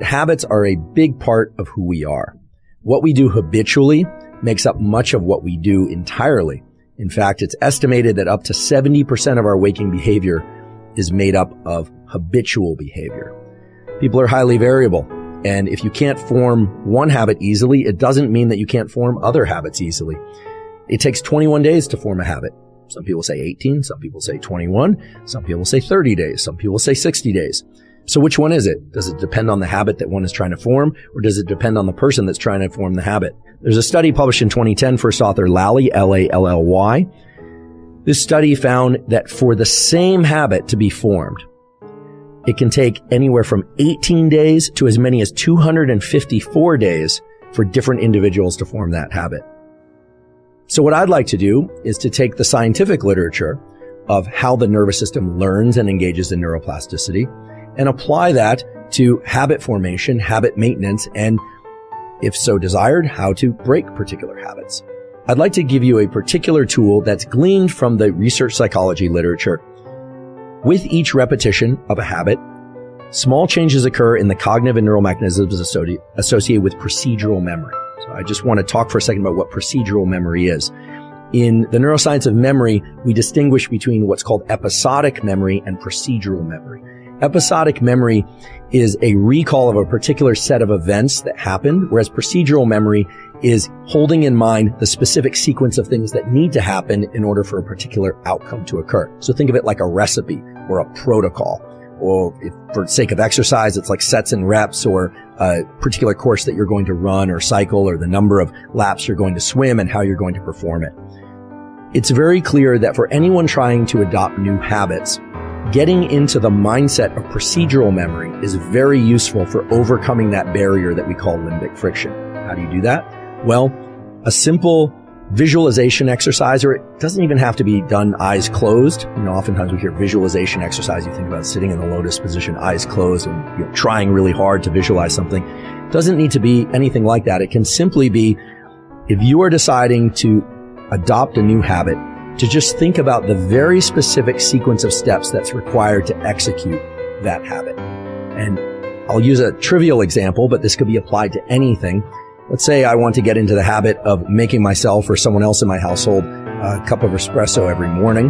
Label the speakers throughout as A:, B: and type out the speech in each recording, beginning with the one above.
A: habits are a big part of who we are. What we do habitually makes up much of what we do entirely. In fact, it's estimated that up to 70% of our waking behavior is made up of habitual behavior. People are highly variable, and if you can't form one habit easily, it doesn't mean that you can't form other habits easily. It takes 21 days to form a habit. Some people say 18, some people say 21, some people say 30 days, some people say 60 days. So which one is it? Does it depend on the habit that one is trying to form, or does it depend on the person that's trying to form the habit? There's a study published in 2010, first author Lally, L-A-L-L-Y. This study found that for the same habit to be formed, it can take anywhere from 18 days to as many as 254 days for different individuals to form that habit. So what I'd like to do is to take the scientific literature of how the nervous system learns and engages in neuroplasticity and apply that to habit formation, habit maintenance, and if so desired, how to break particular habits. I'd like to give you a particular tool that's gleaned from the research psychology literature. With each repetition of a habit, small changes occur in the cognitive and neural mechanisms associated with procedural memory. So I just want to talk for a second about what procedural memory is. In the neuroscience of memory, we distinguish between what's called episodic memory and procedural memory. Episodic memory is a recall of a particular set of events that happened, whereas procedural memory is holding in mind the specific sequence of things that need to happen in order for a particular outcome to occur. So think of it like a recipe or a protocol. Or if, for the sake of exercise, it's like sets and reps, or a particular course that you're going to run or cycle, or the number of laps you're going to swim and how you're going to perform it. It's very clear that for anyone trying to adopt new habits, getting into the mindset of procedural memory is very useful for overcoming that barrier that we call limbic friction. How do you do that? Well, a simple visualization exercise, or it doesn't even have to be done eyes closed. Oftentimes we hear visualization exercise. You think about sitting in the lotus position, eyes closed, and trying really hard to visualize something. It doesn't need to be anything like that. It can simply be, if you are deciding to adopt a new habit, to just think about the very specific sequence of steps that's required to execute that habit. And I'll use a trivial example, but this could be applied to anything. Let's say I want to get into the habit of making myself or someone else in my household a cup of espresso every morning.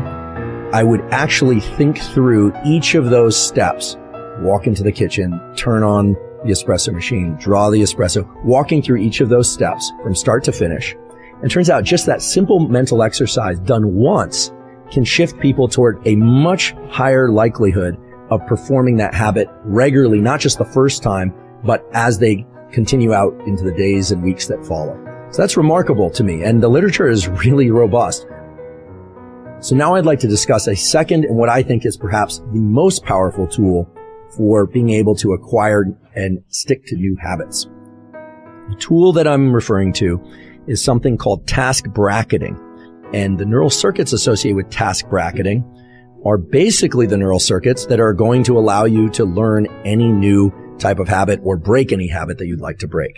A: I would actually think through each of those steps, walk into the kitchen, turn on the espresso machine, draw the espresso, walking through each of those steps from start to finish. And it turns out just that simple mental exercise done once can shift people toward a much higher likelihood of performing that habit regularly, not just the first time, but as they continue out into the days and weeks that follow. So that's remarkable to me, and the literature is really robust. So now I'd like to discuss a second and what I think is perhaps the most powerful tool for being able to acquire and stick to new habits. The tool that I'm referring to is something called task bracketing, and the neural circuits associated with task bracketing are basically the neural circuits that are going to allow you to learn any new type of habit or break any habit that you'd like to break.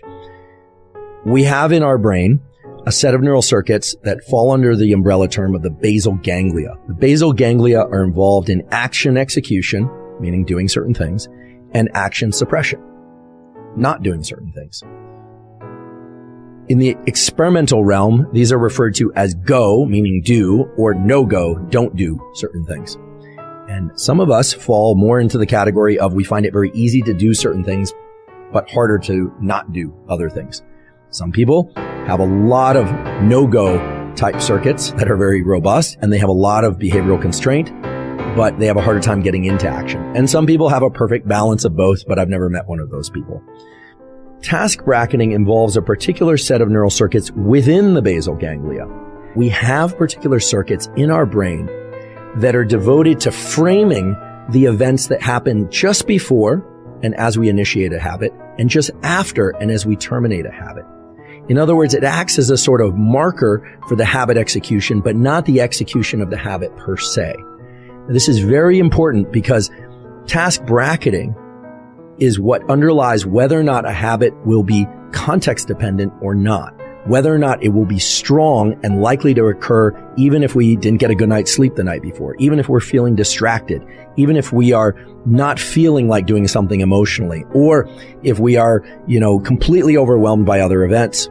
A: We have in our brain a set of neural circuits that fall under the umbrella term of the basal ganglia. The basal ganglia are involved in action execution, meaning doing certain things, and action suppression, not doing certain things. In the experimental realm, these are referred to as go, meaning do, or no go, don't do certain things. And some of us fall more into the category of we find it very easy to do certain things, but harder to not do other things. Some people have a lot of no-go type circuits that are very robust, and they have a lot of behavioral constraint, but they have a harder time getting into action. And some people have a perfect balance of both, but I've never met one of those people. Task bracketing involves a particular set of neural circuits within the basal ganglia. We have particular circuits in our brain that are devoted to framing the events that happen just before and as we initiate a habit, and just after and as we terminate a habit. In other words, it acts as a sort of marker for the habit execution, but not the execution of the habit per se. This is very important because task bracketing is what underlies whether or not a habit will be context dependent or not. whether or not it will be strong and likely to occur even if we didn't get a good night's sleep the night before, even if we're feeling distracted, even if we are not feeling like doing something emotionally, or if we are, completely overwhelmed by other events.